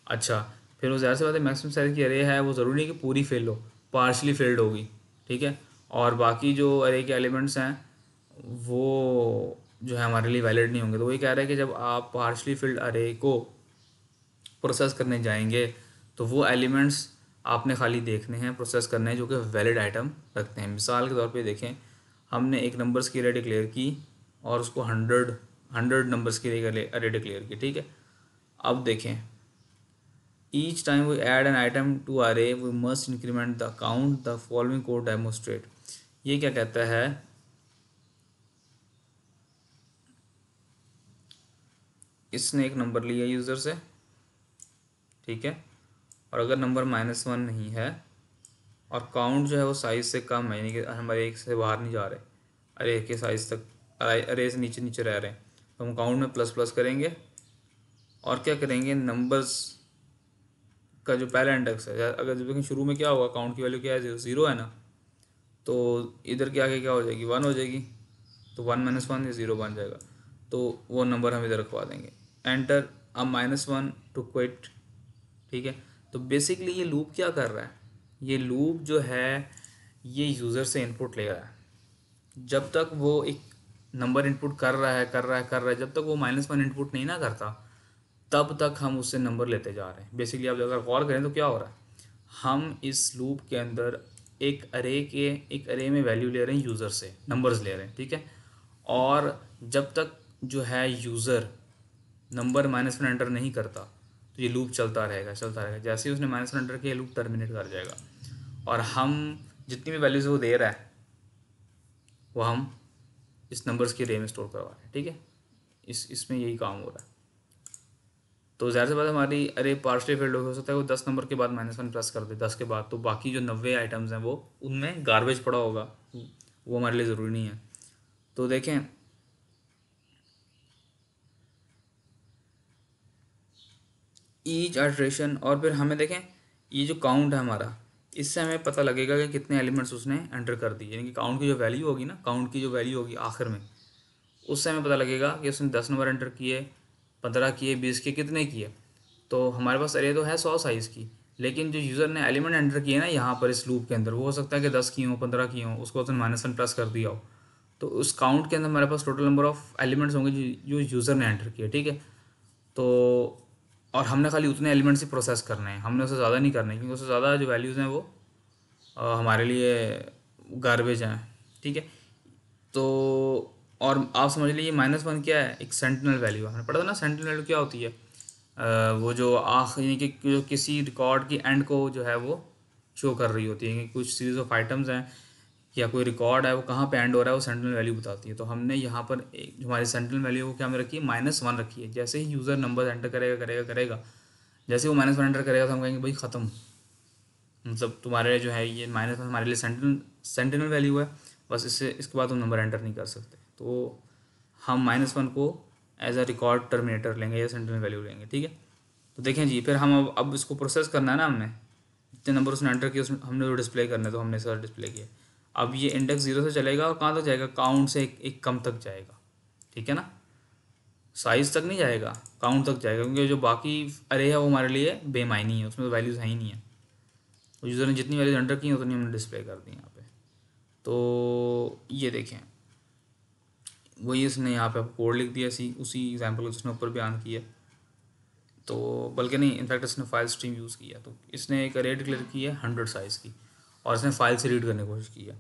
अच्छा, फिर वो ज़ाहिर सी बात है मैक्सिमम साइज़ की अरे है वो ज़रूरी नहीं कि पूरी फिल हो, पार्शली फिल्ड होगी, ठीक है। और बाकी जो अरे के एलिमेंट्स हैं वो जो है हमारे लिए वैलिड नहीं होंगे। तो वही कह रहा है कि जब आप पार्शली फिल्ड अरे को प्रोसेस करने जाएंगे तो वो एलिमेंट्स आपने खाली देखने हैं, प्रोसेस करने हैं जो कि वैलिड आइटम रखते हैं। मिसाल के तौर पे देखें, हमने एक नंबर्स की अरे डिक्लेयर की और उसको 100 नंबर्स की अरे डिक्लेयर की, ठीक है। अब देखें, each time we add an item to array we must increment the count the following code demonstrate. ये क्या कहता है, इसने एक नंबर लिया यूज़र से, ठीक है, और अगर नंबर -1 नहीं है और काउंट जो है वो साइज़ से कम है, यानी कि हम अरे से बाहर नहीं जा रहे, अरे के साइज़ तक, अरे से नीचे नीचे रह रहे हैं, तो हम काउंट में प्लस प्लस करेंगे और क्या करेंगे, नंबर्स का जो पहला इंडेक्स है, अगर जब शुरू में क्या होगा, काउंट की वैल्यू क्या है, 0 है ना, तो इधर के आगे क्या हो जाएगी, 1 हो जाएगी, तो 1 - 1 ये 0 बन जाएगा, तो वो नंबर हम इधर रखवा देंगे। एंटर अब -1 टू क्विट, ठीक है। तो बेसिकली ये लूप क्या कर रहा है, ये लूप जो है ये यूज़र से इनपुट ले रहा है। जब तक वो एक नंबर इनपुट कर रहा है, जब तक वो -1 इनपुट नहीं ना करता तब तक हम उससे नंबर लेते जा रहे हैं। बेसिकली आप अगर गौर करें तो क्या हो रहा है, हम इस लूप के अंदर एक अरे में वैल्यू ले रहे हैं, यूज़र से नंबर्स ले रहे हैं, ठीक है। और जब तक जो है यूज़र नंबर -1 एंटर नहीं करता तो ये लूप चलता रहेगा। जैसे ही उसने -1 एंटर किया लूप टर्मिनेट कर जाएगा और हम जितनी भी वैल्यूज़ वो दे रहा है वो हम इस नंबर्स की अरे में स्टोर करवा रहे हैं, ठीक है। इसमें यही काम हो रहा है। तो ज़ाहिर सी बात है हमारी अरे पार्शली फिल्ड हो सकता है वो 10 नंबर के बाद -1 प्रेस कर दे, 10 के बाद, तो बाकी जो 90 आइटम्स हैं वो उनमें गार्बेज पड़ा होगा, वो हमारे लिए ज़रूरी नहीं है। तो देखें, ईच आइटरेशन, और फिर हमें देखें ये जो काउंट है हमारा, इससे हमें पता लगेगा कि कितने एलिमेंट्स उसने एंटर कर दिए, यानी कि काउंट की जो वैल्यू होगी ना, काउंट की जो वैल्यू होगी आखिर में, उससे हमें पता लगेगा कि उसने 10 नंबर एंटर किए, 15 किए, 20 किए, कितने किए। तो हमारे पास अरे तो है 100 साइज़ की, लेकिन जो यूज़र ने एलिमेंट एंटर किए ना यहाँ पर इस लूप के अंदर, वो हो सकता है कि 10 की हों, 15 की हों, उसको उसने -1 प्लस कर दिया हो, तो उस काउंट के अंदर हमारे पास टोटल नंबर ऑफ़ एलिमेंट्स होंगे जो यूज़र ने एंटर किए, ठीक है। तो और हमने खाली उतने एलिमेंट्स ही प्रोसेस करने हैं, हमने उससे ज़्यादा नहीं करना है, क्योंकि उससे ज़्यादा जो वैल्यूज़ हैं वो हमारे लिए गार्बेज हैं, ठीक है। तो और आप समझ लीजिए -1 क्या है, एक सेंटिनल वैल्यू, हमने पढ़ा था ना सेंटिनल वैल्यू क्या होती है, वो जो यानी कि जो किसी रिकॉर्ड की एंड को जो है वो शो कर रही होती है कि कुछ सीरीज़ ऑफ आइटम्स हैं या कोई रिकॉर्ड है वो कहाँ पे एंड हो रहा है, वो सेंटिनल वैल्यू बताती है। तो हमने यहाँ पर जो हमारी सेंटिनल वैल्यू वो क्या हमने रखी है, -1 रखी है। जैसे ही यूज़र नंबर एंटर करेगा, जैसे वो -1 एंटर करेगा तो हम कहेंगे भाई ख़त्म, मतलब तुम्हारे जो है ये -1 हमारे लिए सेंटिनल वैल्यू है, बस इसके बाद तुम नंबर एंटर नहीं कर सकते। तो हम -1 को एज अ रिकॉर्ड टर्मिनेटर लेंगे या सेंटिनल वैल्यू लेंगे, ठीक है। तो देखें जी, फिर हम अब इसको प्रोसेस करना है ना, हमने जितने नंबर उसने एंटर किए उसमें हमने जो डिस्प्ले करना है तो हमने सर डिस्प्ले किया। अब ये इंडेक्स 0 से चलेगा और कहाँ तक जाएगा, काउंट से एक कम तक जाएगा, ठीक है ना, साइज़ तक नहीं जाएगा, काउंट तक जाएगा, क्योंकि जो बाकी अरे है वो हमारे लिए बेमायनी है, उसमें तो वैल्यूज़ है ही नहीं है। तो यूज़र ने जितनी वैल्यूज एंटर की हैं उतनी हमने डिस्प्ले कर दी यहाँ पे। तो ये देखें, वही इसने यहाँ पे आपको कोड लिख दिया, उसी एग्जांपल को जिसने ऊपर बयान किया। तो बल्कि नहीं, इनफैक्ट इसने फाइल स्ट्रीम यूज़ किया, तो इसने एक अरे डिक्लेयर की है 100 साइज़ की और इसने फाइल से रीड करने की कोशिश की है।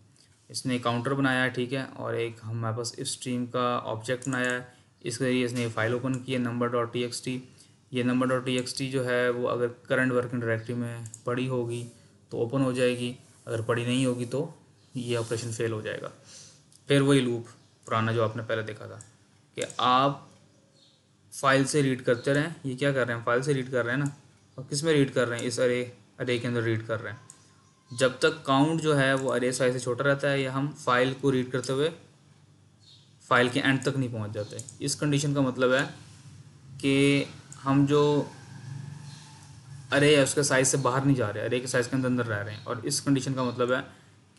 इसने एक काउंटर बनाया है, ठीक है, और एक हमारे पास इफ स्ट्रीम का ऑब्जेक्ट बनाया है, इसके जरिए इसने फाइल ओपन की है number.txt। ये number.txt जो है वो अगर करंट वर्किंग डायरेक्टरी में पड़ी होगी तो ओपन हो जाएगी, अगर पड़ी नहीं होगी तो ये ऑपरेशन फेल हो जाएगा। फिर वही लूप पुराना जो आपने पहले देखा था कि आप फाइल से रीड करते रहें। ये क्या कर रहे हैं, फाइल से रीड कर रहे हैं ना, और किस में रीड कर रहे हैं, इस अरे के अंदर रीड कर रहे हैं। जब तक काउंट जो है वो अरे साइज से छोटा रहता है या हम फाइल को रीड करते हुए फाइल के एंड तक नहीं पहुंच जाते। इस कंडीशन का मतलब है कि हम जो अरे है उसके साइज़ से बाहर नहीं जा रहे, अरे के साइज़ के अंदर अंदर रह रहे हैं। और इस कंडीशन का मतलब है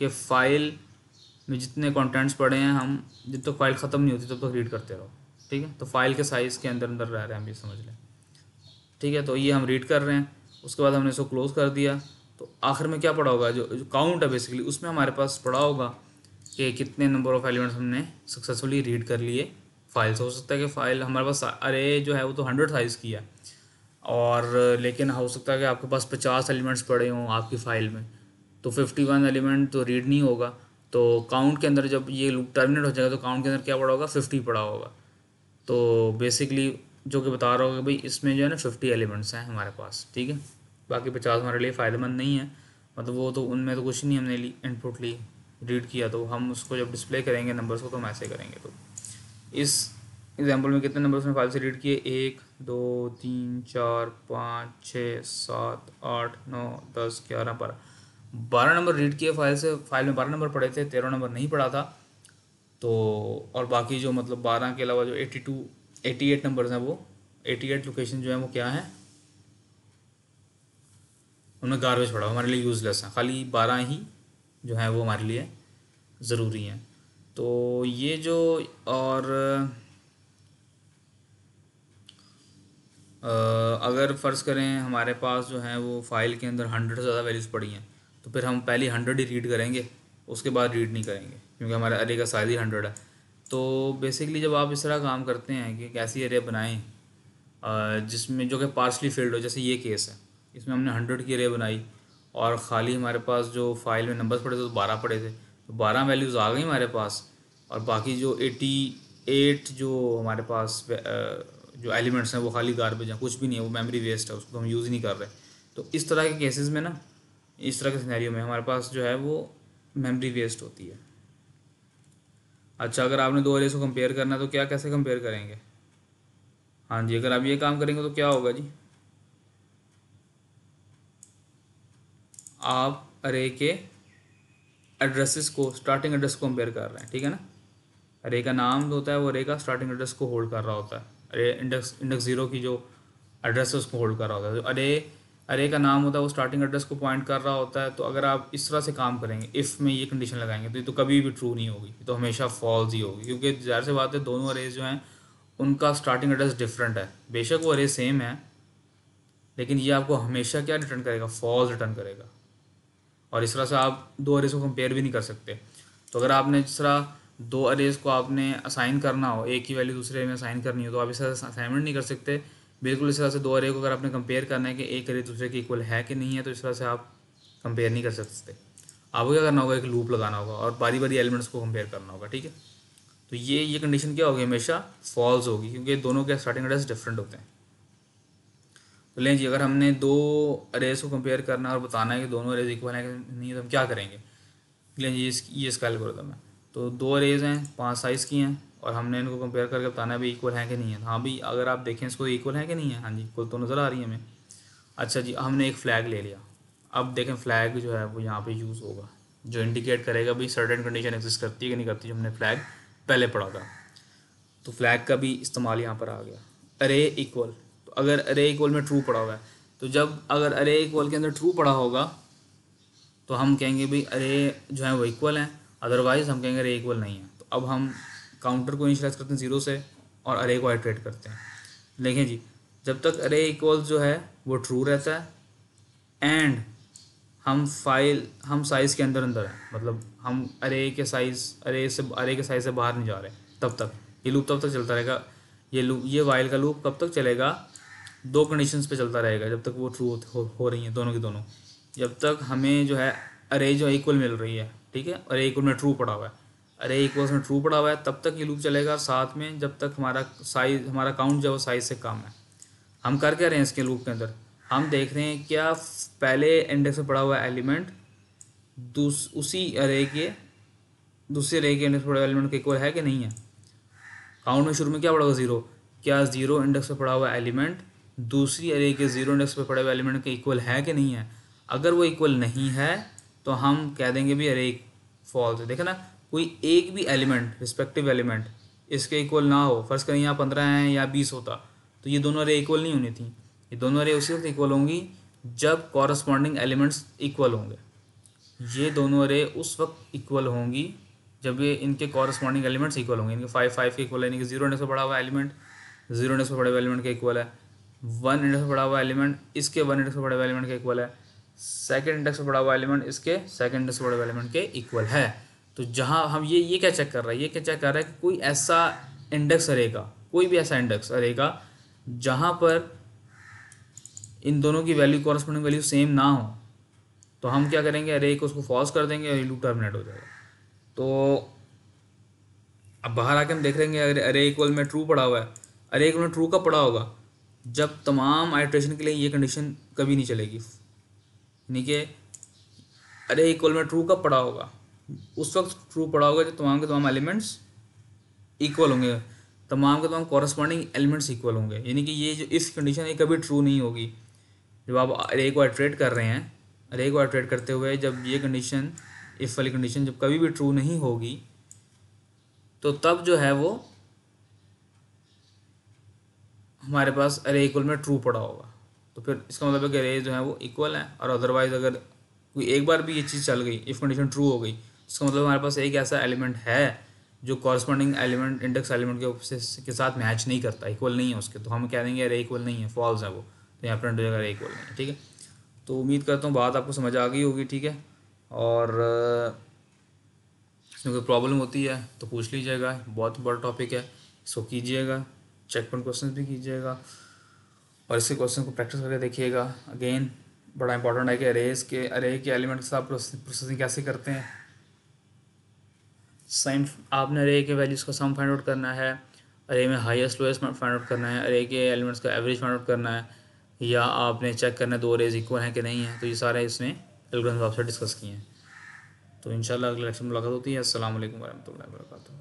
कि फ़ाइल में जितने कंटेंट्स पड़े हैं हम जब तक फाइल ख़त्म नहीं होती तब तक रीड करते रहो, ठीक है। तो फाइल के साइज़ के अंदर अंदर रह रहे हैं, हम ये समझ लें, ठीक है। तो ये हम रीड कर रहे हैं, उसके बाद हमने इसको क्लोज़ कर दिया। तो आखिर में क्या पड़ा होगा, जो काउंट है बेसिकली उसमें हमारे पास पड़ा होगा कि कितने नंबर ऑफ़ एलिमेंट्स हमने सक्सेसफुली रीड कर लिए फाइल से। हो सकता है कि फ़ाइल हमारे पास अरे जो है वो तो 100 साइज़ की है, और लेकिन हो सकता है कि आपके पास 50 एलिमेंट्स पड़े हों आपकी फ़ाइल में, तो 51 एलिमेंट तो रीड नहीं होगा। तो काउंट के अंदर जब ये लूप टर्मिनेट हो जाएगा तो काउंट के अंदर क्या पड़ा होगा, 50 पड़ा होगा। तो बेसिकली जो कि बता रहा होगा भाई इसमें जो है ना 50 एलिमेंट्स हैं हमारे पास, ठीक है। बाकी 50 हमारे लिए फ़ायदेमंद नहीं है, मतलब वो तो उनमें तो कुछ नहीं हमने इनपुट ली रीड किया, तो हम उसको जब डिस्प्ले करेंगे नंबर्स को तो हम ऐसे करेंगे। तो इस एग्जाम्पल में कितने नंबर्स में फाइल से रीड किए, 1 2 3 4 5 6 7 8 9 10 11 12 नंबर रीड किए फाइल से। फाइल में 12 नंबर पड़े थे, 13 नंबर नहीं पड़ा था। तो और बाकी जो मतलब 12 के अलावा जो 88 नंबर्स हैं, वो 88 लोकेशन जो है वो क्या है, उन्हें गार्बेज पड़ा, हमारे लिए यूज़लेस है। खाली 12 ही जो है वो हमारे लिए ज़रूरी हैं। तो ये जो और अगर फ़र्ज़ करें हमारे पास जो है वो फ़ाइल के अंदर 100 से ज़्यादा वैल्यूज़ पड़ी हैं, तो फिर हम पहले 100 ही रीड करेंगे, उसके बाद रीड नहीं करेंगे, क्योंकि हमारा अरे का साइज़ ही 100 है। तो बेसिकली जब आप इस तरह काम करते हैं कि कैसी अरे बनाएं जिसमें जो कि पार्शली फिल्ड हो, जैसे ये केस है, इसमें हमने 100 की अरे बनाई और ख़ाली हमारे पास जो फाइल में नंबर्स पड़े थे तो 12 पड़े थे, तो 12 वैल्यूज़ आ गई हमारे पास, और बाकी जो 88 जो हमारे पास जो एलिमेंट्स हैं वो खाली गार्बेज हैं, कुछ भी नहीं है, वो मेमोरी वेस्ट है, उसको तो हम यूज़ ही नहीं कर रहे। तो इस तरह के केसेस में ना, इस तरह के सिनेरियो में हमारे पास जो है वो मेमोरी वेस्ट होती है। अच्छा, अगर आपने दो अरेज को कंपेयर करना है तो क्या कैसे कंपेयर करेंगे, हाँ जी, अगर आप ये काम करेंगे तो क्या होगा जी, आप अरे के एड्रेसेस को, स्टार्टिंग एड्रेस को कंपेयर कर रहे हैं, ठीक है ना। अरे का नाम जो होता है वो अरे का स्टार्टिंग एड्रेस को होल्ड कर रहा होता है, अरे इंडेक्स 0 की जो एड्रेस है उसको होल्ड कर रहा होता है। तो अरे का नाम होता है वो स्टार्टिंग एड्रेस को पॉइंट कर रहा होता है। तो अगर आप इस तरह से काम करेंगे, इफ़ में ये कंडीशन लगाएंगे, तो ये तो कभी भी ट्रू नहीं होगी, तो हमेशा फॉल्स ही होगी, क्योंकि ज़ाहिर सी बात है दोनों अरेज जो हैं उनका स्टार्टिंग एड्रेस डिफरेंट है। बेशक वो अरे सेम है, लेकिन ये आपको हमेशा क्या रिटर्न करेगा, फॉल्स रिटर्न करेगा। और इस तरह से आप दो अरेज को कंपेयर भी नहीं कर सकते। तो अगर आपने जिस तरह दो अरेज को आपने असाइन करना हो, एक ही वैल्यू दूसरे में असाइन करनी हो, तो आप इस तरह से असाइनमेंट नहीं कर सकते। बिल्कुल इस तरह से दो अरे को अगर आपने कंपेयर करना है कि एक अरे दूसरे के इक्वल है कि नहीं है, तो इस तरह से आप कंपेयर नहीं कर सकते। आपको क्या करना होगा, एक लूप लगाना होगा और बारी बारी एलिमेंट्स को कंपेयर करना होगा, ठीक है। तो ये कंडीशन क्या होगी, हमेशा फॉल्स होगी, क्योंकि दोनों के स्टार्टिंग एड्रेस डिफरेंट होते हैं। तो लें जी, अगर हमने दो अरेज को कंपेयर करना है और बताना है कि दोनों अरेज इक्वल है कि नहीं, तो हम क्या करेंगे। लें जी, ये इसका एल्गोरिथम है। तो दो अरेज हैं, 5 साइज़ की हैं, और हमने इनको कंपेयर करके बताना है भी इक्वल है कि नहीं है। हाँ भी, अगर आप देखें इसको इक्वल है कि नहीं है, हाँ जी इक्वल तो नज़र आ रही है हमें। अच्छा जी, हमने एक फ़्लैग ले लिया। अब देखें फ़्लैग जो है वो यहाँ पे यूज़ होगा, जो इंडिकेट करेगा भाई सर्टेन कंडीशन एग्जिस्ट करती है कि नहीं करती, जो हमने फ़्लैग पहले पढ़ा था। तो फ्लैग का भी इस्तेमाल यहाँ पर आ गया। अरे इक्वल, तो अगर अरे इक्वल में ट्रू पड़ा हुआ है, तो जब अगर अरे इक्वल के अंदर ट्रू पड़ा होगा तो हम कहेंगे भाई अरे जो है वो इक्वल है, अदरवाइज़ हम कहेंगे अरे इक्वल नहीं है। तो अब हम काउंटर को इनिशियलाइज करते हैं 0 से और अरे को आइटरेट करते हैं। देखें जी, जब तक अरे इक्वल जो है वो ट्रू रहता है एंड हम साइज़ के अंदर अंदर है, मतलब हम अरे के साइज़ से बाहर नहीं जा रहे, तब तक ये लूप तब तक चलता रहेगा। ये वाइल का लूप कब तक चलेगा, दो कंडीशंस पे चलता रहेगा, जब तक वो ट्रू हो रही हैं दोनों की दोनों। जब तक हमें जो है अरे जो इक्वल मिल रही है, ठीक है, अरे इक्वल में ट्रू पड़ा हुआ है, अरे इक्वल्स में ट्रू पड़ा हुआ है, तब तक ये लूप चलेगा साथ में, जब तक हमारा काउंट जो है वो साइज़ से कम है। हम कर क्या रहे हैं इसके लूप के अंदर, हम देख रहे हैं क्या पहले इंडेक्स में पड़ा हुआ एलिमेंट उसी अरे के दूसरे अरे के इंडेक्स में पड़ा हुआ एलिमेंट के इक्वल है कि नहीं है। काउंट में शुरू में क्या पड़ा हुआ 0, क्या 0 इंडेक्स पे पड़ा हुआ एलिमेंट दूसरी अरे के 0 इंडेक्स पे पड़े हुए एलिमेंट के इक्वल है कि नहीं है। अगर वो इक्वल नहीं है तो हम कह देंगे भी अरे फॉल्स है। देखा ना, कोई एक भी एलिमेंट रिस्पेक्टिव एलिमेंट इसके इक्वल ना हो, फर्स्ट करें यहाँ 15 है या 20 होता, तो ये दोनों अरे इक्वल नहीं होनी थी। ये दोनों अरे उसी वक्त इक्वल होंगी जब कॉरस्पॉन्डिंग एलिमेंट्स इक्वल होंगे। ये दोनों अरे उस वक्त इक्वल होंगी जब ये इनके कॉरस्पॉन्डिंग एलिमेंट्स इक्वल होंगे। इनके 5 के इक्वल है, यानी कि 0 इंडेक्स पे पड़ा हुआ एलिमेंट 0 इंडेक्स पे पड़े हुए एलिमेंट के इक्वल है। 1 इंडेक्स पे पड़ा हुआ एलिमेंट इसके 1 इंडेक्स पे पड़े हुए एलिमेंट के इक्वल है। सेकंड इंडेक्स पे पड़ा हुआ एलिमेंट इसके सेकंड इंडेक्स पे पड़े हुए एलिमेंट के इक्वल है। तो जहाँ हम ये क्या चेक कर रहा है, ये क्या चेक कर रहा है कि कोई ऐसा इंडेक्स अरे का, कोई भी ऐसा इंडेक्स अरे का जहाँ पर इन दोनों की वैल्यू कॉरस्पॉन्डिंग वैल्यू सेम ना हो, तो हम क्या करेंगे, अरे को उसको फॉल्स कर देंगे और लूप टर्मिनेट हो जाएगा। तो अब बाहर आके हम देख लेंगे अगर अरे इक्वल में ट्रू पड़ा हुआ है। अरे इक्वल में ट्रू कब पड़ा होगा, जब तमाम आइट्रेशन के लिए ये कंडीशन कभी नहीं चलेगी। यानी कि अरे इक्वल में ट्रू कब पड़ा होगा, उस वक्त ट्रू पड़ा होगा जब तमाम के तमाम एलिमेंट्स इक्वल होंगे, तमाम के तमाम कॉरस्पॉन्डिंग एलिमेंट्स इक्वल होंगे। यानी कि ये जो इफ़ कंडीशन है कभी ट्रू नहीं होगी। जब आप अरे को आइट्रेट कर रहे हैं, अरे को आइट्रेट करते हुए जब ये कंडीशन, इफ़ वाली कंडीशन जब कभी भी ट्रू नहीं होगी, तो तब जो है वो हमारे पास अरे इक्वल में ट्रू पड़ा होगा। तो फिर इसका मतलब है कि अरे जो है वो इक्वल है। और अदरवाइज़ अगर कोई एक बार भी ये चीज़ चल गई, इफ़ कंडीशन ट्रू हो गई, इसका मतलब हमारे पास एक ऐसा एलिमेंट है जो कॉरस्पॉन्डिंग एलिमेंट इंडेक्स एलिमेंट के साथ मैच नहीं करता, इक्वल नहीं है उसके, तो हम कह देंगे अरे इक्वल नहीं है, फॉल्स है वो। तो यहाँ प्रिंट हो जाएगा अरे इक्वल नहीं है। ठीक है, तो उम्मीद करता हूँ बात आपको समझ आ गई होगी। ठीक है, और इसमें कोई प्रॉब्लम होती है तो पूछ लीजिएगा, बहुत बड़ा टॉपिक है, इसको कीजिएगा, चेक पॉइंट क्वेश्चन भी कीजिएगा और इसके क्वेश्चन को प्रैक्टिस करके देखिएगा। अगेन बड़ा इंपॉर्टेंट है कि अरे के एलिमेंट के साथ प्रोसेसिंग कैसे करते हैं। सम, आपने अरे के वैल्यूज़ का सम फाइंड आउट करना है, अरे में हाईएस्ट लोएस्ट फाइंड आउट करना है, अरे के एलिमेंट्स का एवरेज फाइंड आउट करना है, या आपने चेक करना है दो अरेज इक्वल हैं कि नहीं है। तो ये सारे इसने एल्गोरिथम आपसे डिस्कस किए हैं। तो इंशाल्लाह अगले लेक्चर में मुलाकात होती है। अस्सलाम वालेकुम वरहमतुल्लाहि वबरकातुहू।